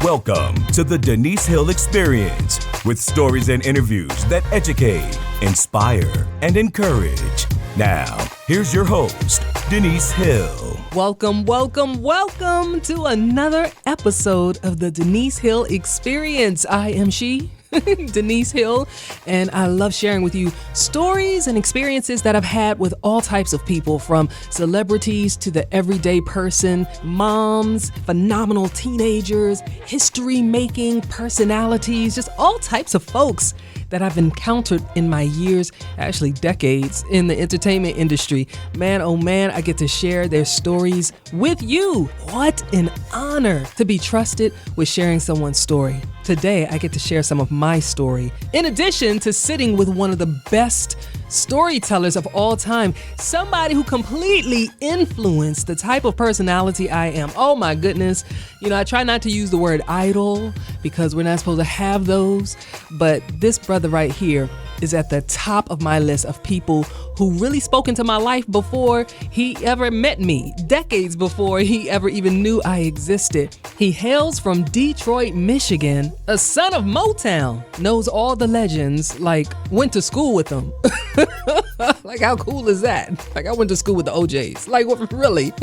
Welcome to the Denise Hill Experience with stories and interviews that educate, inspire, and encourage. Now, here's your host, Denise Hill. Welcome to another episode of the Denise Hill Experience. I am she, Denise Hill, and I love sharing with you stories and experiences that I've had with all types of people, from celebrities to the everyday person, moms, phenomenal teenagers, history-making personalities, just all types of folks that I've encountered in my years, actually decades, in the entertainment industry. Man, oh man, I get to share their stories with you. What an honor to be trusted with sharing someone's story. Today, I get to share some of my story, in addition to sitting with one of the best storytellers of all time, somebody who completely influenced the type of personality I am. Oh my goodness. You know, I try not to use the word idol because we're not supposed to have those, but this brother right here is at the top of my list of people who really spoke into my life before he ever met me, decades before he ever even knew I existed. He hails from Detroit, Michigan, a son of Motown, knows all the legends, like went to school with them. Like, how cool is that? Like, I went to school with the OJs. Like, what, really?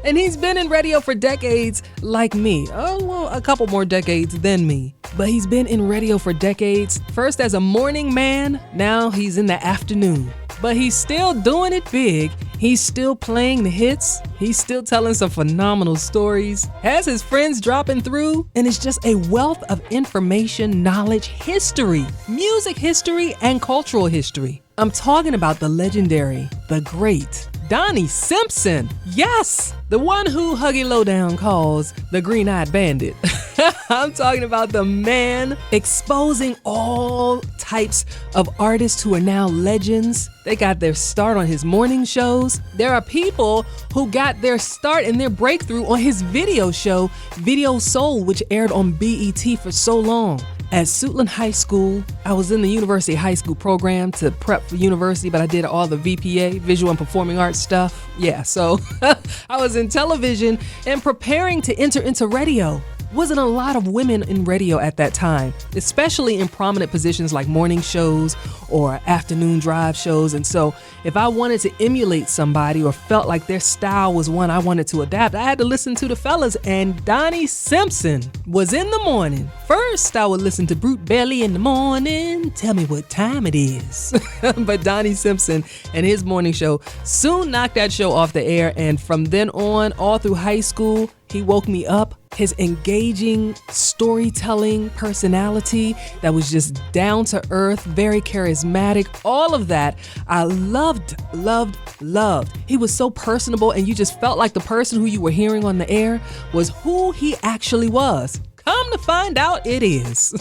And he's been in radio for decades like me. Oh, well, a couple more decades than me. But he's been in radio for decades, first as a morning man, now he's in the afternoon. But he's still doing it big. He's still playing the hits. He's still telling some phenomenal stories, has his friends dropping through, and it's just a wealth of information, knowledge, history, music history, and cultural history. I'm talking about the legendary, the great Donnie Simpson. Yes, the one who Huggy Lowdown calls the Green-Eyed Bandit. I'm talking about the man exposing all types of artists who are now legends. They got their start on his morning shows. There are people who got their start and their breakthrough on his video show, Video Soul, which aired on BET for so long. At Suitland High School, I was in the university high school program to prep for university, but I did all the VPA, visual and performing arts stuff. Yeah, so I was in television and preparing to enter into radio. Wasn't a lot of women in radio at that time, especially in prominent positions like morning shows or afternoon drive shows. And so if I wanted to emulate somebody or felt like their style was one I wanted to adapt, I had to listen to the fellas, and Donnie Simpson was in the morning. First, I would listen to Brute Belly in the morning, tell me what time it is. But Donnie Simpson and his morning show soon knocked that show off the air. And from then on, all through high school, he woke me up. His engaging storytelling personality that was just down to earth, very charismatic, all of that I loved. He was so personable, and you just felt like the person who you were hearing on the air was who he actually was. Come to find out, it is.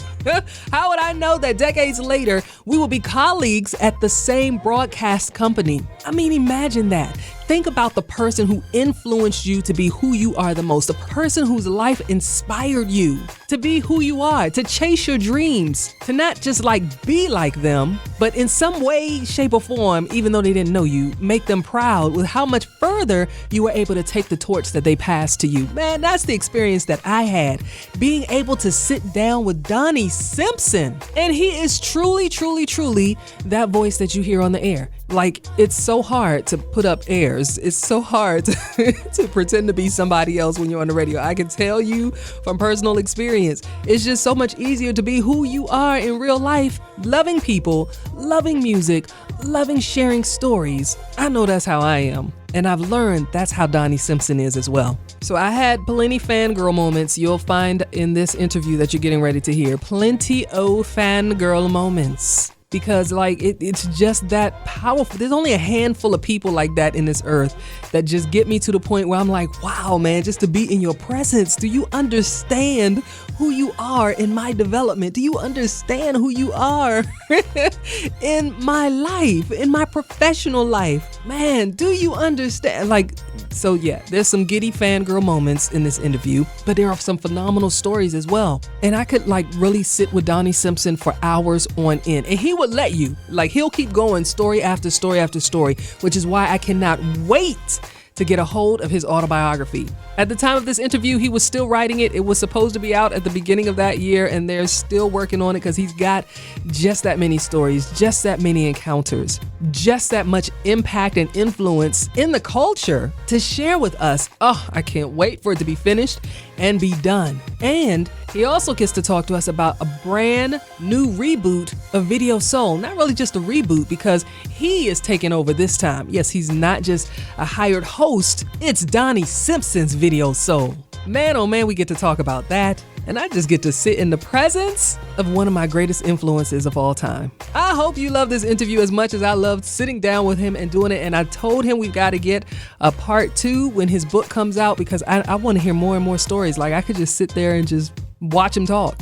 How would I know that decades later we will be colleagues at the same broadcast company? I mean, imagine that. Think about the person who influenced you to be who you are the most, the person whose life inspired you to be who you are, to chase your dreams, to not just like be like them, but in some way, shape, or form, even though they didn't know you, make them proud with how much further you were able to take the torch that they passed to you. Man, that's the experience that I had, being able to sit down with Donnie Simpson. And he is truly that voice that you hear on the air. Like, it's so hard to put up airs. It's so hard to pretend to be somebody else when you're on the radio. I can tell you from personal experience, it's just so much easier to be who you are in real life, loving people, loving music, loving sharing stories. I know that's how I am. And I've learned that's how Donnie Simpson is as well. So I had plenty fangirl moments. You'll find in this interview that you're getting ready to hear plenty of fangirl moments. Because it's just that powerful. There's only a handful of people like that in this earth that just get me to the point where I'm like, wow, man, just to be in your presence. Do you understand who you are in my development? Do you understand who you are in my life, in my professional life? Man, do you understand? So yeah, there's some giddy fangirl moments in this interview, but there are some phenomenal stories as well. And I could really sit with Donnie Simpson for hours on end, and he would let you, he'll keep going story after story after story, which is why I cannot wait to get a hold of his autobiography. At the time of this interview, he was still writing it. It was supposed to be out at the beginning of that year, and they're still working on it because he's got just that many stories, just that many encounters, just that much impact and influence in the culture to share with us. Oh, I can't wait for it to be finished and be done. And he also gets to talk to us about a brand new reboot of Video Soul. Not really just a reboot, because he is taking over this time. Yes, he's not just a hired host. It's Donnie Simpson's Video Soul. Man, oh man, we get to talk about that. And I just get to sit in the presence of one of my greatest influences of all time. I hope you love this interview as much as I loved sitting down with him and doing it. And I told him we've got to get a part 2 when his book comes out, because I want to hear more and more stories. Like, I could just sit there and just watch him talk.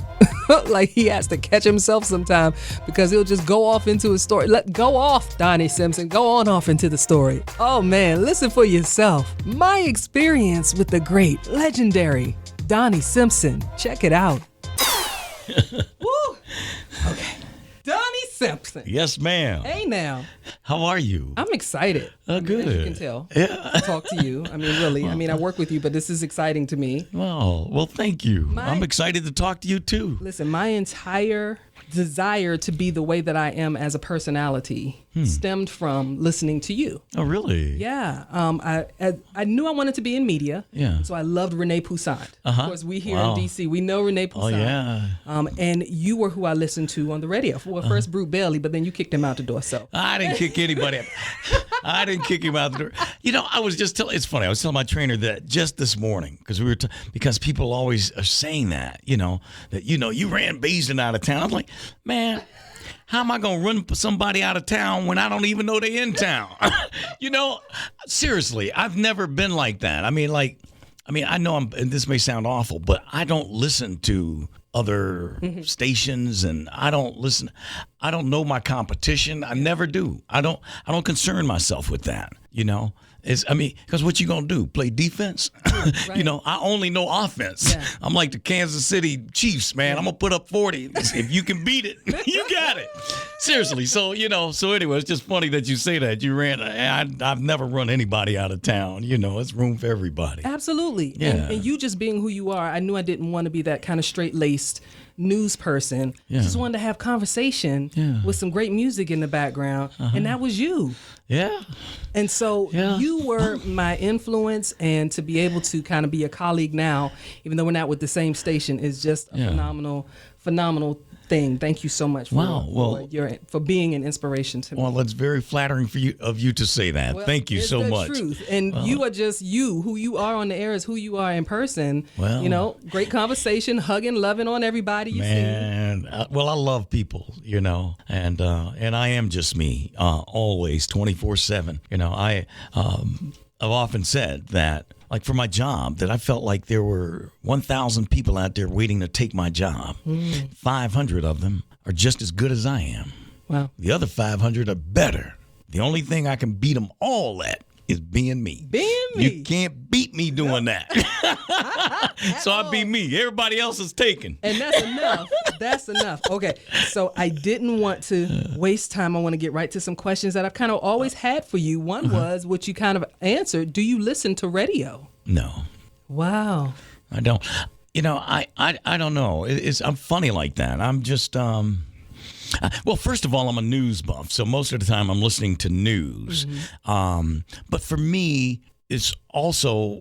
Like, he has to catch himself sometime, because he'll just go off into his story. Go off, Donnie Simpson. Go on off into the story. Oh man, listen for yourself. My experience with the great, legendary Donnie Simpson. Check it out. Woo! Okay. Donnie Simpson. Yes, ma'am. Hey now. How are you? I'm excited. Good. As you can tell. Yeah. I talk to you. I mean, really. I mean, I work with you, but this is exciting to me. Well, thank you. I'm excited to talk to you too. Listen, my entire desire to be the way that I am as a personality stemmed from listening to you. Oh, really? Yeah. I knew I wanted to be in media. Yeah. So I loved Renee Poussaint. Uh-huh. Of course, we here in D.C., we know Renee Poussaint. Oh, yeah. And you were who I listened to on the radio. Well, first Brute Bailey, but then you kicked him out the door. So I didn't kick anybody out. I didn't kick him out the door. You know, I was just telling. It's funny. I was telling my trainer that just this morning, because because people always are saying that. That you ran Basin out of town. I'm like, man, how am I gonna run somebody out of town when I don't even know they're in town? Seriously, I've never been like that. I mean, I know and this may sound awful, but I don't listen to other stations, and I don't know my competition. I never do. I don't concern myself with that, because what you gonna do? Play defense? Right. I only know offense. Yeah. I'm like the Kansas City Chiefs, man. I'm gonna put up 40. If you can beat it, you got it. Seriously. So anyway, it's just funny that you say that. You ran. I've never run anybody out of town. It's room for everybody. Absolutely. Yeah. And you just being who you are, I knew I didn't want to be that kind of straight-laced news person. Yeah. Just wanted to have conversation with some great music in the background, and that was you. Yeah. And so you were my influence, and to be able to kind of be a colleague now, even though we're not with the same station, is just a phenomenal thing. Thank you so much for being an inspiration to me. Well, it's very flattering of you to say that. Well, thank you so much. Truth. And you are just you. Who you are on the air is who you are in person. Well, great conversation, hugging, loving on everybody you see. Well, I love people, and I am just me, always 24/7. I've often said that, like, for my job, that I felt like there were 1,000 people out there waiting to take my job. 500 of them are just as good as I am. Wow. The other 500 are better. The only thing I can beat them all at is being me. Being me. You can't beat me doing that. So I be me. Everybody else is taken. And that's enough. That's enough. Okay. So I didn't want to waste time. I want to get right to some questions that I've kind of always had for you. One was, which you kind of answered, do you listen to radio? No. Wow. I don't. I don't know. I'm funny like that. I'm just well, first of all, I'm a news buff, so most of the time I'm listening to news. But for me, it's also,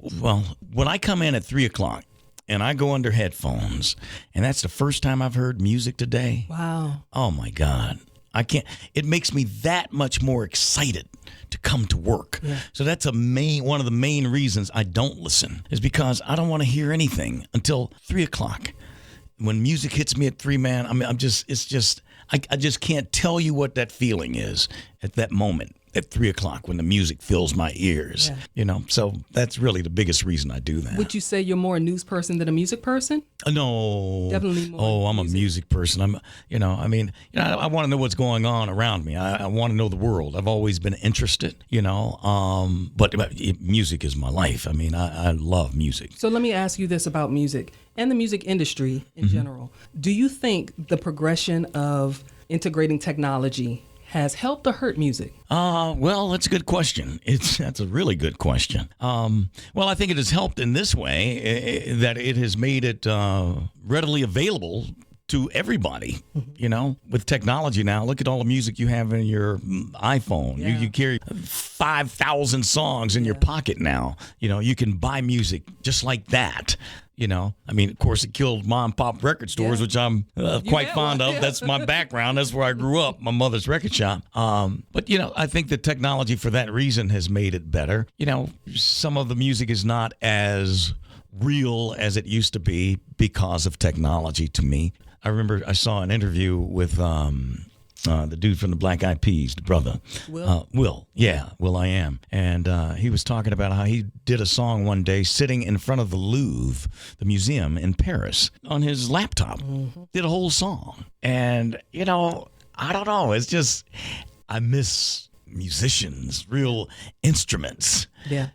when I come in at 3 o'clock and I go under headphones, and that's the first time I've heard music today. Wow. Oh, my God. I can't. It makes me that much more excited to come to work. Yeah. So that's one of the main reasons I don't listen, is because I don't want to hear anything until 3 o'clock. When music hits me at 3, man, I just can't tell you what that feeling is at that moment at 3 o'clock when the music fills my ears. Yeah. So that's really the biggest reason I do that. Would you say you're more a news person than a music person? No. Definitely more. Oh, I'm a music person. I want to know what's going on around me. I want to know the world. I've always been interested, but music is my life. I love music. So let me ask you this about music and the music industry in general. Do you think the progression of integrating technology has helped or hurt music? Well, that's a good question. That's a really good question. Well, I think it has helped in this way, that it has made it readily available to everybody. With technology now, look at all the music you have in your iPhone. Yeah. You carry 5,000 songs in your pocket now. You can buy music just like that. Of course, it killed mom and pop record stores, which I'm quite fond of. That's my background. That's where I grew up, my mother's record shop. But I think the technology for that reason has made it better. Some of the music is not as real as it used to be because of technology to me. I remember I saw an interview with the dude from the Black Eyed Peas, the brother. Will. Yeah, Will I Am. And he was talking about how he did a song one day sitting in front of the Louvre, the museum in Paris, on his laptop. Did a whole song. And, I don't know. It's just, I miss musicians, real instruments. Yeah.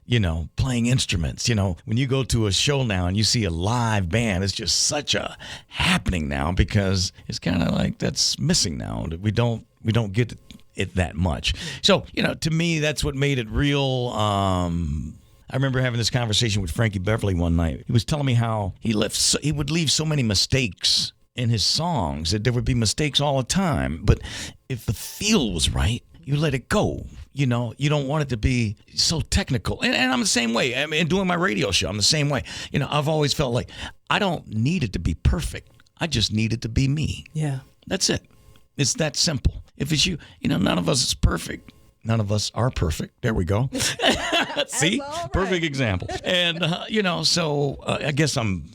Playing instruments. When you go to a show now and you see a live band, it's just such a happening now because it's kind of like that's missing now. We don't get it that much. So, to me, that's what made it real. I remember having this conversation with Frankie Beverly one night. He was telling me how he would leave so many mistakes in his songs that there would be mistakes all the time. But if the feel was right, you let it go. You don't want it to be so technical. And I'm the same way. I mean, doing my radio show, I'm the same way. I've always felt like I don't need it to be perfect. I just need it to be me. Yeah. That's it. It's that simple. If it's you, none of us is perfect. None of us are perfect. There we go. See? Right. Perfect example. And, so I guess I'm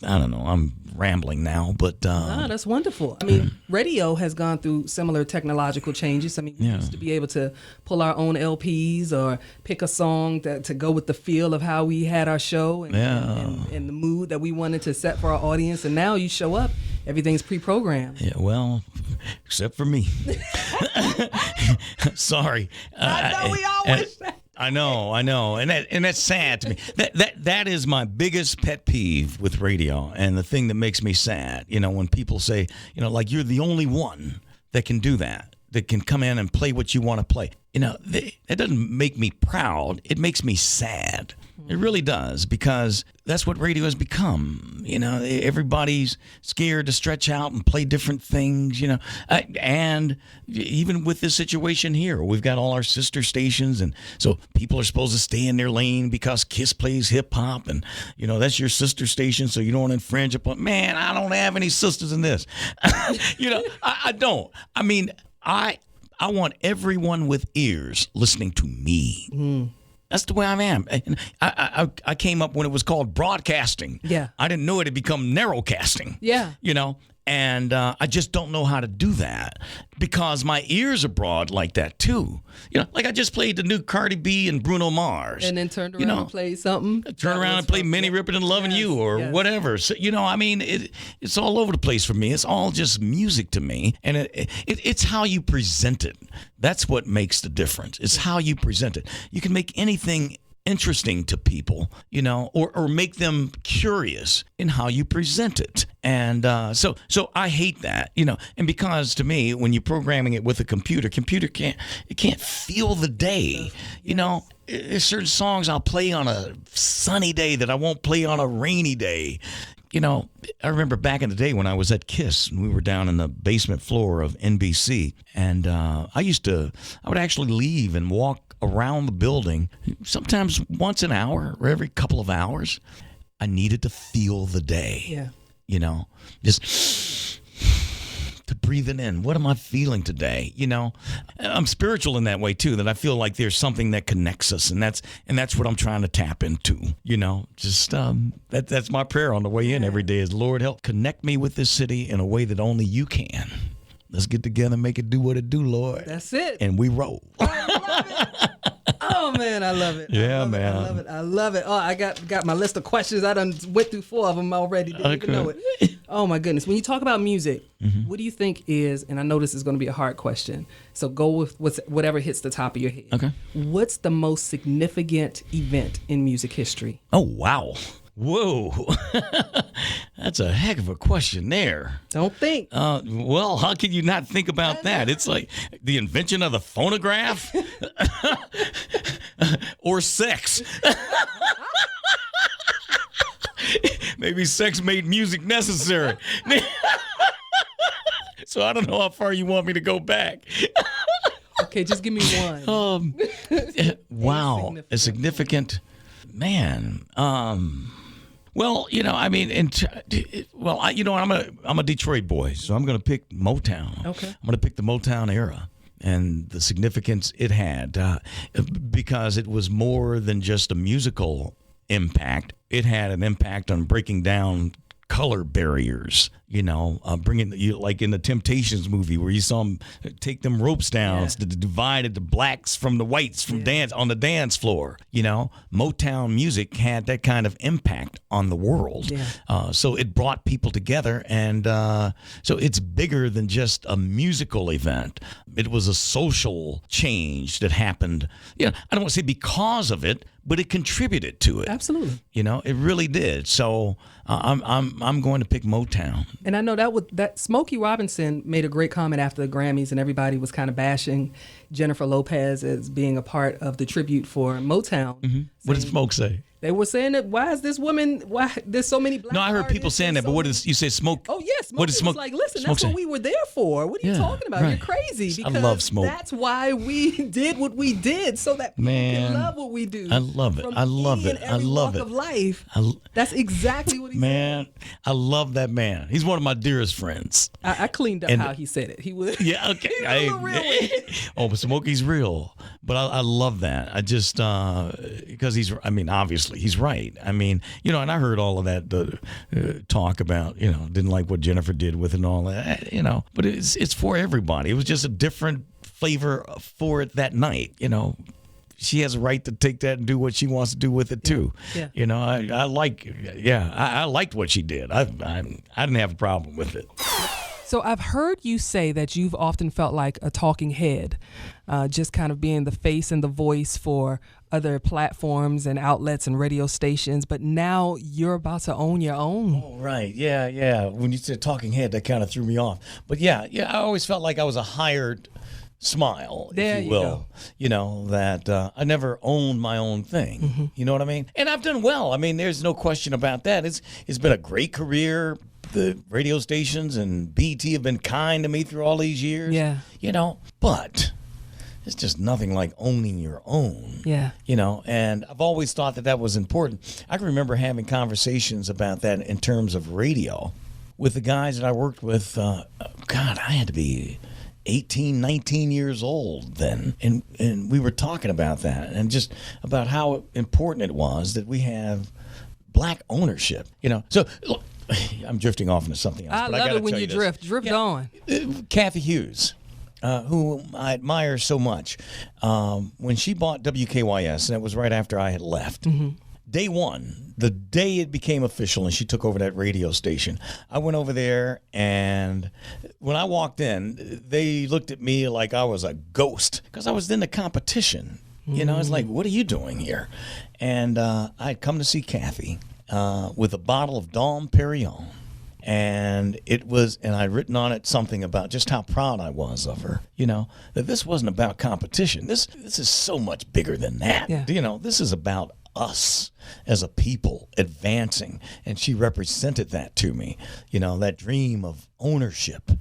rambling now, but... that's wonderful. I mean, radio has gone through similar technological changes. I mean, we used to be able to pull our own LPs or pick a song to go with the feel of how we had our show and the mood that we wanted to set for our audience. And now you show up, everything's pre-programmed. Yeah, well, except for me. Sorry. I know we always say. I know, and that's sad to me. That is my biggest pet peeve with radio, and the thing that makes me sad. When people say, like you're the only one that can do that can come in and play what you want to play. It doesn't make me proud. It makes me sad. It really does, because that's what radio has become. Everybody's scared to stretch out and play different things, and even with this situation here, we've got all our sister stations. And so people are supposed to stay in their lane because KISS plays hip hop and, that's your sister station. So you don't infringe upon, man, I don't have any sisters in this. I don't. I mean, I want everyone with ears listening to me. That's the way I am. I came up when it was called broadcasting. Yeah. I didn't know it had become narrowcasting. Yeah. And I just don't know how to do that because my ears are broad like that too. Like I just played the new Cardi B and Bruno Mars. And then turned around and played something. Turn around and play Minnie Riperton and Loving You or whatever. So, it's all over the place for me. It's all just music to me. And it's how you present it. That's what makes the difference. It's how you present it. You can make anything interesting to people, or make them curious in how you present it. And so I hate that, and because to me, when you're programming it with a computer can't feel the day, There's certain songs I'll play on a sunny day that I won't play on a rainy day. I remember back in the day when I was at KISS and we were down in the basement floor of NBC, and I would actually leave and walk around the building, sometimes once an hour or every couple of hours. I needed to feel the day. Yeah. Just to breathe it in. What am I feeling today? I'm spiritual in that way too, that I feel like there's something that connects us, and that's what I'm trying to tap into. Just that's my prayer on the way in every day is, Lord, help connect me with this city in a way that only you can. Let's get together and make it do what it do, Lord. That's it. And we roll. I love it. Oh, man, I love it. Yeah, man. I love it. Oh, I got my list of questions. I done went through 4 of them already. Didn't even know it. Oh, my goodness. When you talk about music, what do you think is, and I know this is going to be a hard question, so go with whatever hits the top of your head. Okay. What's the most significant event in music history? Oh, wow. Whoa. That's a heck of a question there. Don't think. Well, how can you not think about that? It's like the invention of the phonograph or sex. Maybe sex made music necessary. So I don't know how far you want me to go back. Okay, just give me one. Wow, a significant man. Well, I mean, I'm a Detroit boy, so I'm going to pick Motown. Okay. I'm going to pick the Motown era and the significance it had because it was more than just a musical impact. It had an impact on breaking down color barriers, bringing like in the Temptations movie where you saw them take them ropes down to divide the blacks from the whites from dance on the dance floor. Motown music had that kind of impact on the world. So it brought people together, and so it's bigger than just a musical event. It was a social change that happened. I don't want to say because of it, but it contributed to it. Absolutely. It really did. So I'm going to pick Motown. And I know that Smokey Robinson made a great comment after the Grammys, and everybody was kind of bashing Jennifer Lopez as being a part of the tribute for Motown. Mm-hmm. What did Smoke say? They were saying that why there's so many black No, I heard people saying that, but what is you say Smoke? Oh yes, what is Smoke? Was like, listen, Smoke that's what we were there for. What are you talking about? Right. You're crazy. Because I love Smoke. That's why we did what we did, so that people can love what we do. I love it. From I love it. I love it. Of life. That's exactly what he said. I love that man. He's one of my dearest friends. I cleaned up how he said it. He was. Yeah. Okay. He was real with it. Oh, but Smokey's real. But I love that. I just because obviously he's right. And I heard all of that talk about, didn't like what Jennifer did with it and all that, but it's for everybody. It was just a different flavor for it that night, She has a right to take that and do what she wants to do with it too. Yeah. I liked what she did. I didn't have a problem with it. So I've heard you say that you've often felt like a talking head, just kind of being the face and the voice for other platforms and outlets and radio stations, but now you're about to own your own. Oh, right. Yeah. When you said talking head, that kind of threw me off. But yeah, I always felt like I was a hired smile, if you will. That I never owned my own thing. Mm-hmm. You know what I mean? And I've done well. There's no question about that. It's been a great career. The radio stations and BT have been kind to me through all these years. Yeah. But it's just nothing like owning your own. Yeah. And I've always thought that was important. I can remember having conversations about that in terms of radio with the guys that I worked with. I had to be 18, 19 years old then. And we were talking about that and just about how important it was that we have black ownership. So, look, I'm drifting off into something else. I love it when you drift. Drift on. Kathy Hughes, who I admire so much, when she bought WKYS, and it was right after I had left, day one, the day it became official and she took over that radio station, I went over there, and when I walked in, they looked at me like I was a ghost because I was in the competition. It's like, what are you doing here? And I'd come to see Kathy with a bottle of Dom Perignon. And I'd written on it something about just how proud I was of her, that this wasn't about competition. This is so much bigger than that. Yeah. This is about us as a people advancing. And she represented that to me, that dream of ownership.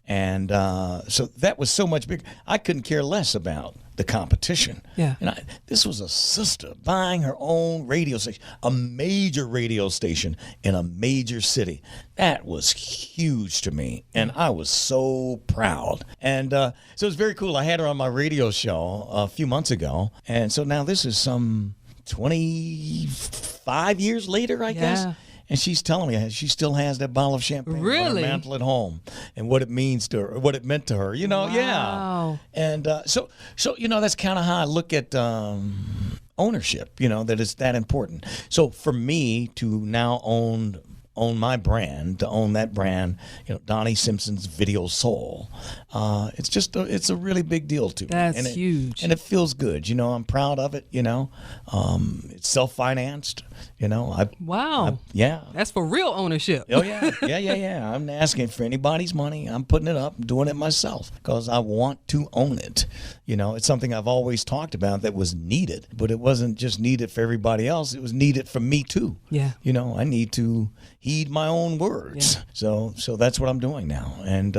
And so that was so much bigger. I couldn't care less about the competition. Yeah. And this was a sister buying her own radio station, a major radio station in a major city. That was huge to me, and I was so proud. And so it was very cool. I had her on my radio show a few months ago, and so now this is some 25 years later, I guess. And she's telling me she still has that bottle of champagne on her mantle at home, and what it means to her, what it meant to her. Wow. Yeah. And so that's kind of how I look at ownership. That it's that important. So for me to now own own my brand, to own that brand, Donnie Simpson's Video Soul. It's a really big deal to me. That's huge. And it feels good. I'm proud of it, It's self-financed, Wow. Yeah. That's for real ownership. Oh, yeah. Yeah. I'm not asking for anybody's money. I'm putting it up, doing it myself because I want to own it. It's something I've always talked about that was needed, but it wasn't just needed for everybody else. It was needed for me too. Yeah. I need to heed my own words. Yeah. So that's what I'm doing now. And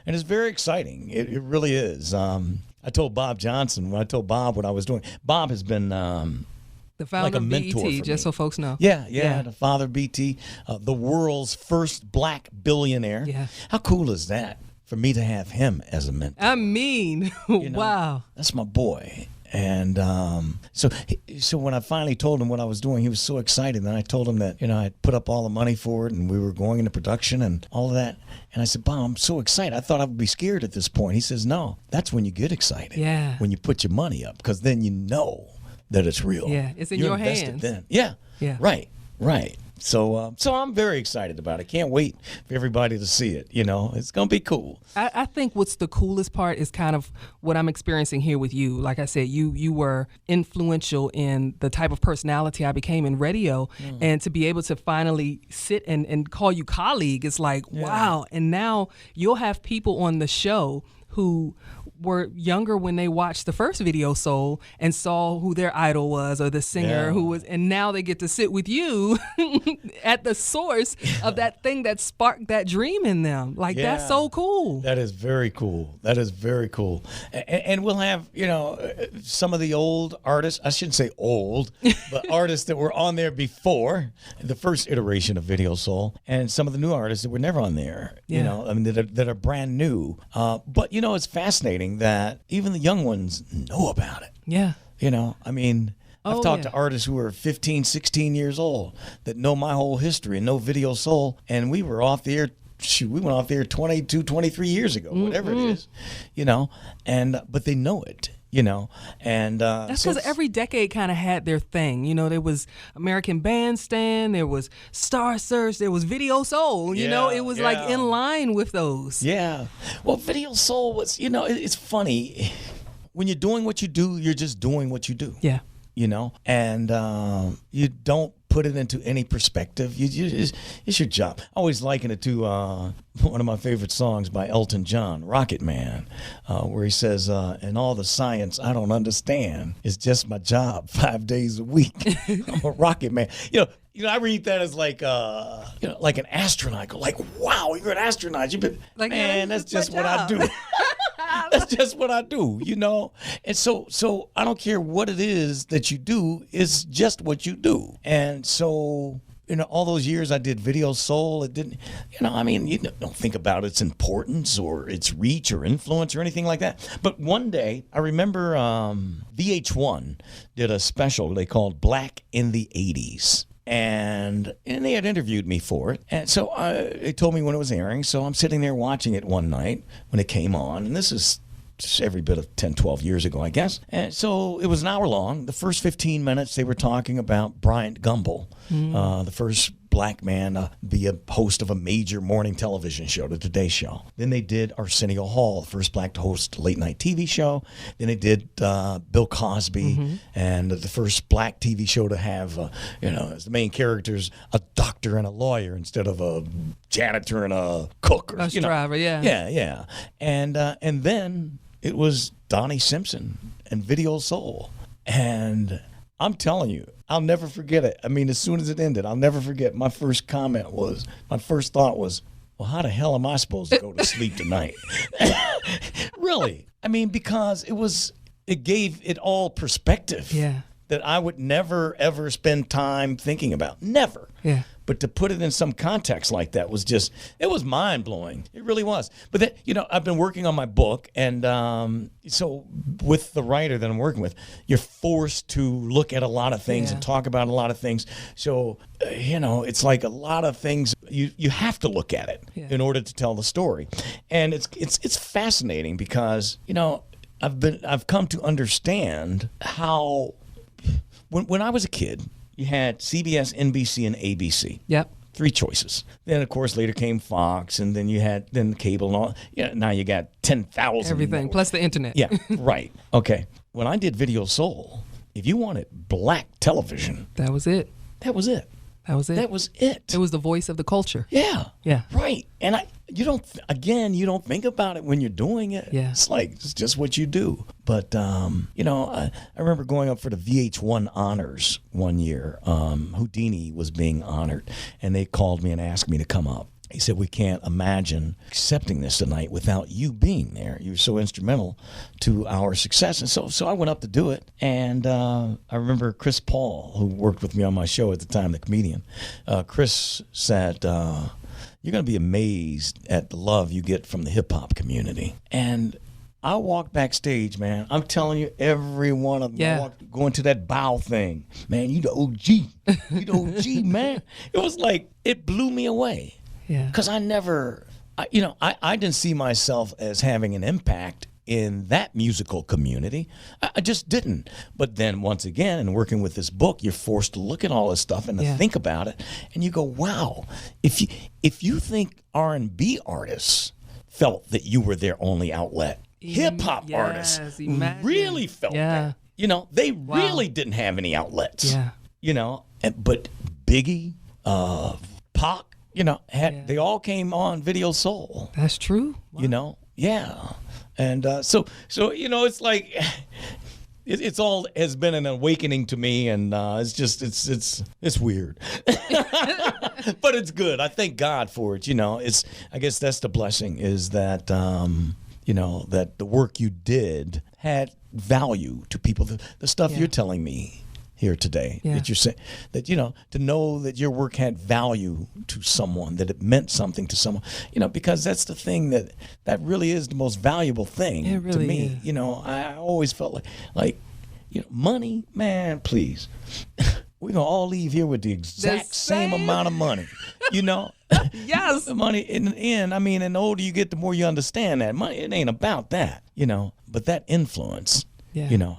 it's very exciting. It really is. I told Bob Johnson, when I told Bob what I was doing, Bob has been the founder of BET, just so folks know. Yeah, the father of BET, the world's first black billionaire. Yeah. How cool is that for me to have him as a mentor? I mean, wow. That's my boy. And so when I finally told him what I was doing, he was so excited. And I told him that, I'd put up all the money for it and we were going into production and all of that. And I said, Bob, I'm so excited. I thought I would be scared at this point. He says, no, that's when you get excited. Yeah. When you put your money up, because then you know that it's real. Yeah, it's in You're your invested hands. Then. Yeah. Right. So I'm very excited about it. Can't wait for everybody to see it. It's going to be cool. I think what's the coolest part is kind of what I'm experiencing here with you. Like I said, you were influential in the type of personality I became in radio. And to be able to finally sit and call you colleague is like, wow. And now you'll have people on the show who were younger when they watched the first Video Soul and saw who their idol was or the singer who was, and now they get to sit with you at the source of that thing that sparked that dream in them. Like, that's so cool. That is very cool. And we'll have, some of the old artists, I shouldn't say old, but artists that were on there before the first iteration of Video Soul, and some of the new artists that were never on there, that are brand new. But, it's fascinating that even the young ones know about it. Yeah. I've talked to artists who are 15, 16 years old that know my whole history and know Video Soul, and we were off the air. We went off the air 22, 23 years ago, whatever it is, but they know it. And that's because every decade kind of had their thing. There was American Bandstand, there was Star Search, there was Video Soul. It was like in line with those. Yeah. Well, Video Soul was, it's funny. When you're doing what you do, you're just doing what you do. Yeah. And you don't put it into any perspective. It's your job. I always liken it to one of my favorite songs by Elton John, Rocket Man, where he says, and all the science I don't understand is just my job 5 days a week. I'm a rocket man. I read that as like an astronaut. Go like, wow, you're an astronaut. You've been, like, man, that's just what I do. That's just what I do, And so I don't care what it is that you do, it's just what you do. And so, all those years I did Video Soul, it didn't, you don't think about its importance or its reach or influence or anything like that. But one day, I remember VH1 did a special they called Black in the 80s. And they had interviewed me for it. And so they told me when it was airing. So I'm sitting there watching it one night when it came on. And this is just every bit of 10, 12 years ago, I guess. And so it was an hour long. The first 15 minutes, they were talking about Bryant Gumbel, the first black man be a host of a major morning television show, the Today Show. Then they did Arsenio Hall, the first black to host a late-night TV show. Then they did Bill Cosby, and the first black TV show to have, as the main characters, a doctor and a lawyer instead of a janitor and a cook. Or, bus driver, yeah. Yeah. And then it was Donnie Simpson and Video Soul. And I'm telling you, I'll never forget it. As soon as it ended, I'll never forget. My first thought was, well, how the hell am I supposed to go to sleep tonight? Really. Because it gave it all perspective. Yeah. That I would never, ever spend time thinking about. Never. Yeah. But to put it in some context like that was it was mind-blowing. It really was. But then, I've been working on my book, and so with the writer that I'm working with, you're forced to look at a lot of things and talk about a lot of things. So, it's like a lot of things, you have to look at it in order to tell the story. And it's fascinating because, I've come to understand how when I was a kid, you had CBS, NBC, and ABC. Yep. 3 choices. Then, of course, later came Fox, and then you had cable and all. Yeah, now you got 10,000. Everything, plus the internet. Yeah, right. Okay. When I did Video Soul, if you wanted black television, that was it. that was it. That was it. That was it. It was the voice of the culture. Yeah. Yeah. Right. And you don't think about it when you're doing it. Yeah. It's like, it's just what you do. But, I remember going up for the VH1 honors one year. Houdini was being honored, and they called me and asked me to come up. He said, we can't imagine accepting this tonight without you being there. You were so instrumental to our success. And so I went up to do it. And I remember Chris Paul, who worked with me on my show at the time, the comedian. Chris said, you're going to be amazed at the love you get from the hip-hop community. And I walked backstage, man. I'm telling you, every one of them going to that bow thing. Man, you the OG. You the OG, man. It was like, it blew me away. Yeah. Because I didn't see myself as having an impact in that musical community. I just didn't. But then once again, in working with this book, you're forced to look at all this stuff and to think about it. And you go, wow, if you think R&B artists felt that you were their only outlet, hip-hop artists really felt that. They really didn't have any outlets. Yeah. But Biggie, Pac, they all came on Video Soul. That's true. Wow. Yeah. And so it's like it's all has been an awakening to me, and it's just it's weird, but it's good. I thank God for it. I guess that's the blessing, is that that the work you did had value to people. The stuff you're telling me here today, that you're saying, that to know that your work had value to someone, that it meant something to someone, because that's the thing that really is the most valuable thing to me. Is. I always felt like money, man, please. We're gonna all leave here with the exact same amount of money. Yes. The money in the end, and the older you get, the more you understand that money, it ain't about that, but that influence,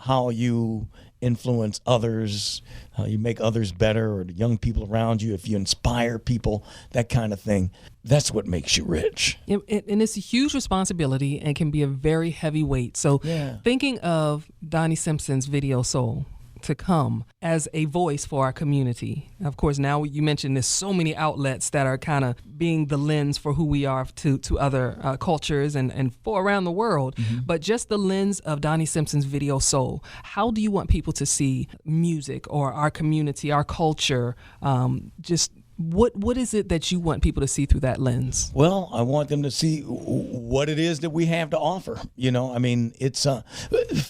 how you influence others, how you make others better, or the young people around you, if you inspire people, that kind of thing, that's what makes you rich. And it's a huge responsibility and can be a very heavy weight. So thinking of Donnie Simpson's Video Soul to come as a voice for our community. Of course, now you mentioned there's so many outlets that are kind of being the lens for who we are to other cultures and for around the world. Mm-hmm. But just the lens of Donnie Simpson's Video Soul, how do you want people to see music or our community, our culture, What is it that you want people to see through that lens? Well, I want them to see what it is that we have to offer. It's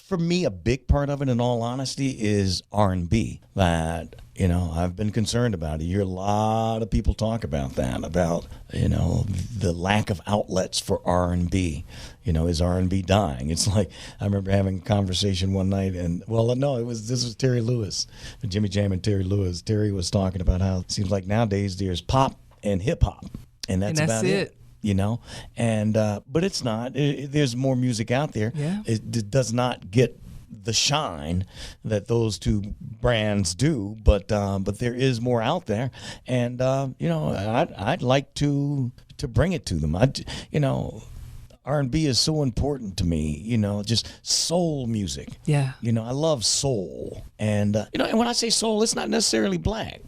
for me, a big part of it, in all honesty, is R&B. That I've been concerned about it. You hear a lot of people talk about that, about the lack of outlets for R&B. Is R&B dying? It's like, I remember having a conversation one night, and this was Terry Lewis, Jimmy Jam and Terry Lewis. Terry was talking about how it seems like nowadays there's pop and hip hop, and that's about it. But it's not. There's more music out there. Yeah. It does not get the shine that those two brands do, but there is more out there, and I'd like to bring it to them. R&B is so important to me, just soul music. Yeah. I love soul. And, and when I say soul, it's not necessarily black.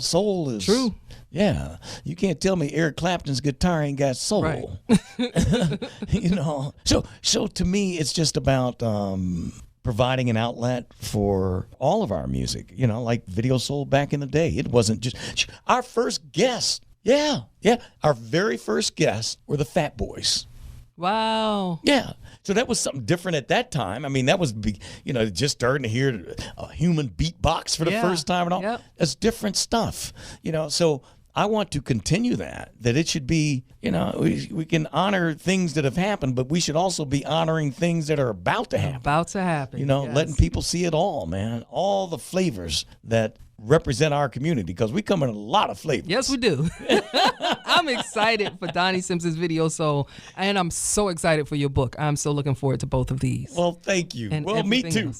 Soul is... True. Yeah. You can't tell me Eric Clapton's guitar ain't got soul. Right. So to me, it's just about providing an outlet for all of our music, like Video Soul back in the day. It wasn't just... Our first guests, our very first guests were the Fat Boys. Wow. Yeah. So that was something different at that time. That was, just starting to hear a human beatbox for the first time and all. Yep. That's different stuff. So I want to continue that it should be, we can honor things that have happened, but we should also be honoring things that are about to happen. Yes. Letting people see it all, man. All the flavors that represent our community, because we come in a lot of flavors. Yes, we do. I'm excited for Donnie Simpson's Video Soul, and I'm so excited for your book. I'm so looking forward to both of these. Well, thank you. And well, me too.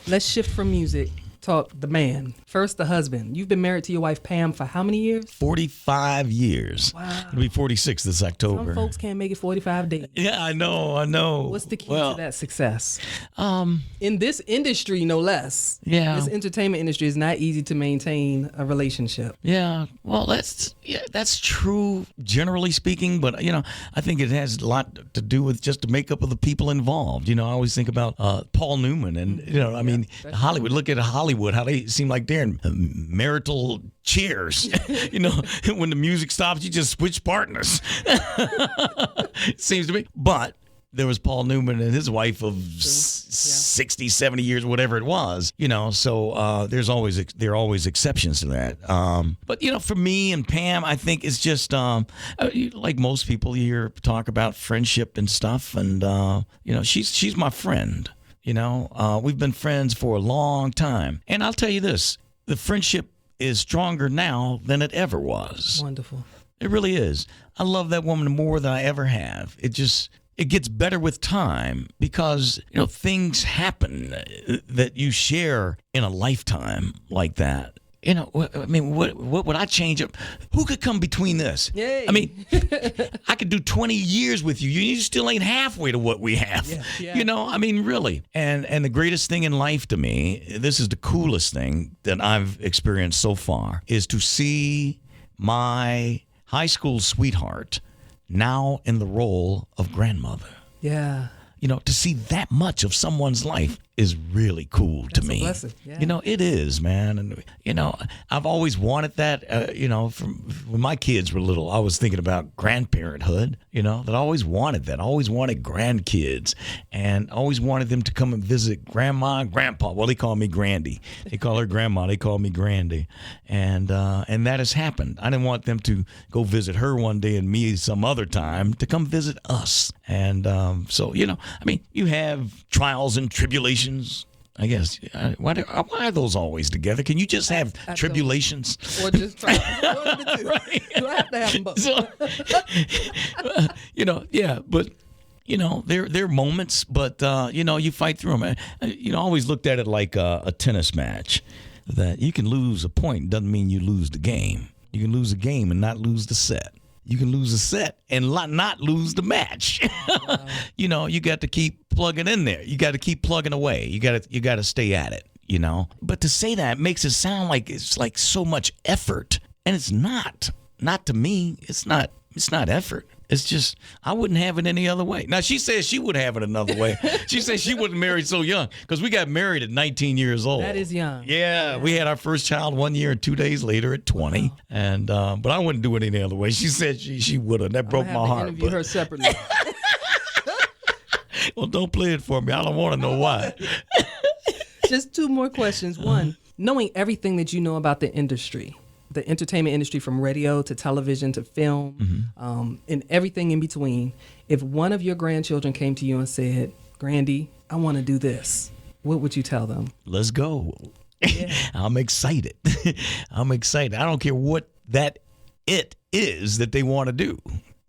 Let's shift from music talk the man. First, the husband. You've been married to your wife, Pam, for how many years? 45 years. Wow. It'll be 46 this October. Some folks can't make it 45 days. Yeah, I know. What's the key to that success? Um, In this industry, no less. Yeah. This entertainment industry is not easy to maintain a relationship. Yeah, well, that's true generally speaking, but I think it has a lot to do with just the makeup of the people involved. I always think about Paul Newman, and I mean Hollywood. Look at Hollywood, how they seem like they're in marital cheers. When the music stops, you just switch partners. It seems to me, but. There was Paul Newman and his wife of 60, 70 years, whatever it was, so there are always exceptions to that. But, for me and Pam, I think it's just like most people here talk about friendship and stuff. And, she's my friend. We've been friends for a long time. And I'll tell you this, the friendship is stronger now than it ever was. Wonderful. It really is. I love that woman more than I ever have. It gets better with time because, things happen that you share in a lifetime like that. I mean, what would I change? Who could come between this? Yay. I mean, I could do 20 years with you. You still ain't halfway to what we have. Yeah. I mean, really. And the greatest thing in life to me, this is the coolest thing that I've experienced so far, is to see my high school sweetheart now in the role of grandmother. Yeah. To see that much of someone's life is really cool to me. That's a blessing. Yeah. It is, man. And, I've always wanted that, from when my kids were little, I was thinking about grandparenthood, that I always wanted that. I always wanted grandkids and always wanted them to come and visit grandma and grandpa. Well, they call me Grandy. They call her grandma. They call me Grandy. And that has happened. I didn't want them to go visit her one day and me some other time, to come visit us. And so, I mean, you have trials and tribulations. I guess. Why are those always together? Can you just have tribulations? Or just try. One of the two. Right. Do I have to have them both? So, yeah, but there are moments, but you fight through them. I always looked at it like a tennis match, that you can lose a point doesn't mean you lose the game. You can lose a game and not lose the set. You can lose a set and not lose the match. Wow. You got to keep plugging in there. You got to keep plugging away. You got to stay at it, But to say that makes it sound like it's like so much effort, and it's not. Not to me. It's not effort. It's just, I wouldn't have it any other way. Now, she says she would have it another way. She says she wasn't married so young, because we got married at 19 years old. That is young. Yeah, we had our first child 1 year and 2 days later at 20. Wow. And but I wouldn't do it any other way. She said she would have. That broke my heart. Interview her separately. Well, don't play it for me. I don't want to know why. Just two more questions. One, knowing everything that you know about the industry, the entertainment industry, from radio to television to film, and everything in between, if one of your grandchildren came to you and said, Grandy, I want to do this, what would you tell them? Let's go. Yeah. I'm excited. I don't care what it is that they want to do.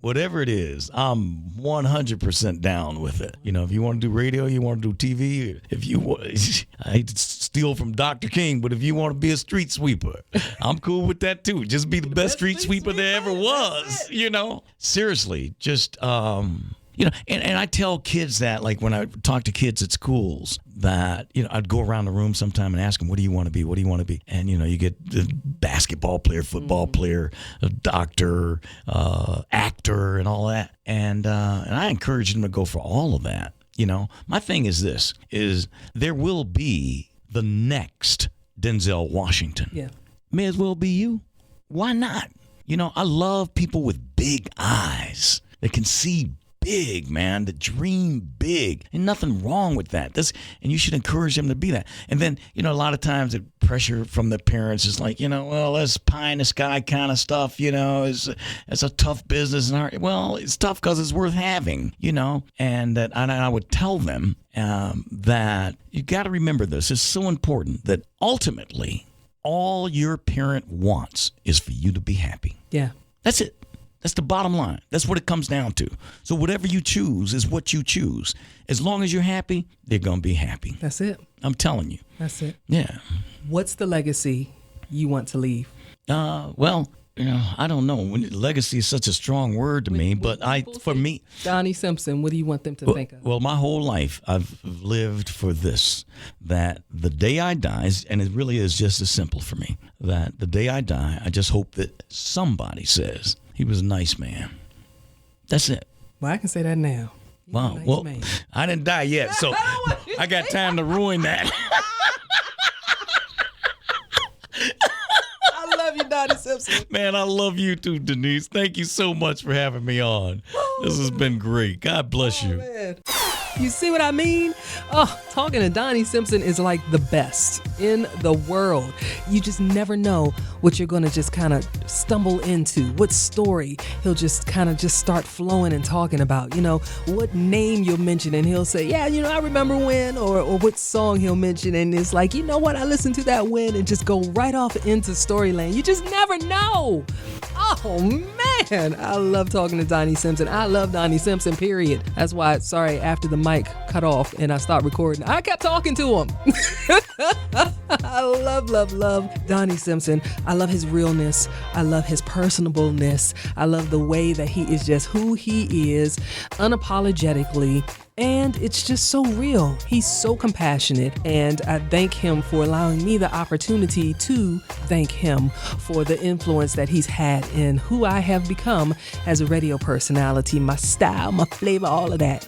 Whatever it is, I'm 100% down with it. If you want to do radio, you want to do TV. If you want, I hate to steal from Dr. King, but if you want to be a street sweeper, I'm cool with that too. Just be the best street sweeper there ever was. Seriously, just and I tell kids that, like when I talk to kids at schools, that I'd go around the room sometime and ask them, what do you want to be? What do you want to be? And you get the basketball player, football player, a doctor, actor, and all that. And I encourage them to go for all of that. My thing is this: there will be the next Denzel Washington. Yeah, may as well be you. Why not? I love people with big eyes that can see big, man, that dream big. And nothing wrong with that. And you should encourage them to be that. And then, a lot of times the pressure from the parents is like, well, that's pie in the sky kind of stuff, it's a tough business. And well, it's tough because it's worth having, and that I would tell them that you got to remember this. It's so important that ultimately all your parent wants is for you to be happy. Yeah. That's it. That's the bottom line. That's what it comes down to. So whatever you choose is what you choose. As long as you're happy, they're going to be happy. That's it. I'm telling you. That's it. Yeah. What's the legacy you want to leave? Well, I don't know. Legacy is such a strong word to me, but me, Donnie Simpson, what do you want them to think of? Well, my whole life I've lived for this, that the day I die, and it really is just as simple for me, that the day I die, I just hope that somebody says, he was a nice man. That's it. Well, I can say that now. Wow. Well, man. I didn't die yet, so I got time to ruin that. I love you, Donnie Simpson. Man, I love you too, Denise. Thank you so much for having me on. This has been great. God bless you. Man. You see what I mean? Oh, talking to Donnie Simpson is like the best in the world. You just never know what you're going to just kind of stumble into, what story he'll just kind of just start flowing and talking about, what name you'll mention and he'll say, yeah, I remember when, or what song he'll mention and it's like, you know what, I listened to that when, and just go right off into storyland. You just never know. Oh, man. I love talking to Donnie Simpson. I love Donnie Simpson, period. That's why, sorry, after the mic cut off and I stopped recording, I kept talking to him. I love Donnie Simpson. I love his realness. I love his personableness. I love the way that he is just who he is, unapologetically. And it's just so real. He's so compassionate, and I thank him for allowing me the opportunity to thank him for the influence that he's had in who I have become as a radio personality, my style, my flavor, all of that.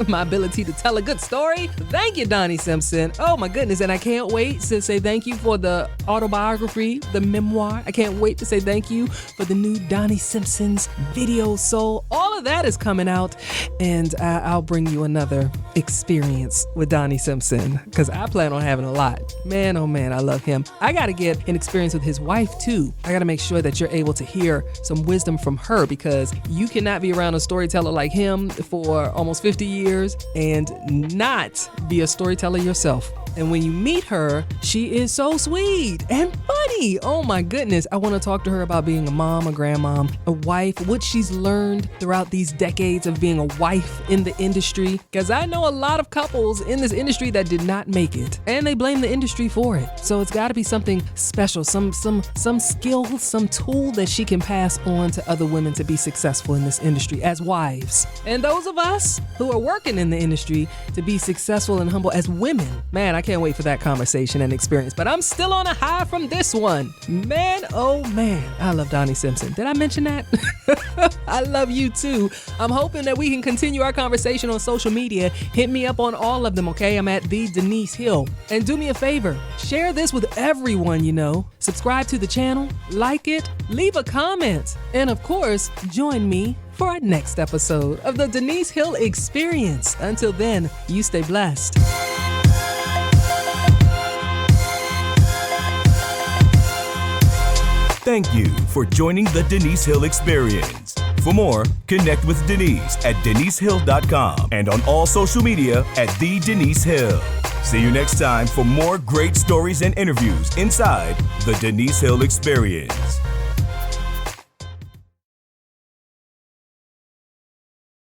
My ability to tell a good story. Thank you, Donnie Simpson. Oh my goodness, and I can't wait to say thank you for the autobiography, the memoir. I can't wait to say thank you for the new Donnie Simpson's video soul. All of that is coming out, and I'll bring you another experience with Donnie Simpson because I plan on having a lot. Man, oh man, I love him. I got to get an experience with his wife too. I got to make sure that you're able to hear some wisdom from her because you cannot be around a storyteller like him for almost 50 years and not be a storyteller yourself. And when you meet her, she is so sweet and funny. Oh my goodness. I want to talk to her about being a mom, a grandmom, a wife, what she's learned throughout these decades of being a wife in the industry. Because I know a lot of couples in this industry that did not make it. And they blame the industry for it. So it's got to be something special, some skill, some tool that she can pass on to other women to be successful in this industry as wives. And those of us who are working in the industry to be successful and humble as women. Man, I can't wait for that conversation and experience, but I'm still on a high from this one. Man, oh man, I love Donnie Simpson. Did I mention that? I love you too. I'm hoping that we can continue our conversation on social media. Hit me up on all of them, okay? I'm at the Denise Hill. And do me a favor, share this with everyone you know. Subscribe to the channel, like it, leave a comment, and of course, join me for our next episode of the Denise Hill Experience. Until then, you stay blessed. Thank you for joining the Denise Hill Experience. For more, connect with Denise at denisehill.com and on all social media at The Denise Hill. See you next time for more great stories and interviews inside the Denise Hill Experience.